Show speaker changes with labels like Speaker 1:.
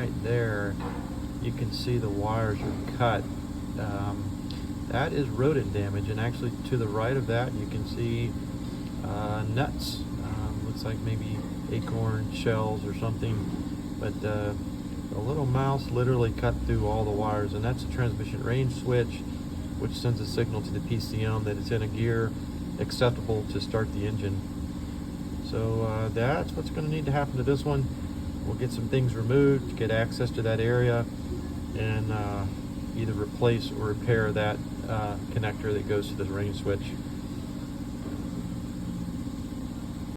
Speaker 1: right there, you can see the wires are cut. That is rodent damage, and actually to the right of that you can see nuts. Looks like maybe acorn shells or something, but a little mouse literally cut through all the wires, and that's a transmission range switch which sends a signal to the PCM that it's in a gear acceptable to start the engine. So that's what's going to need to happen to this one. We'll get some things removed to get access to that area, and either replace or repair that connector that goes to the range switch.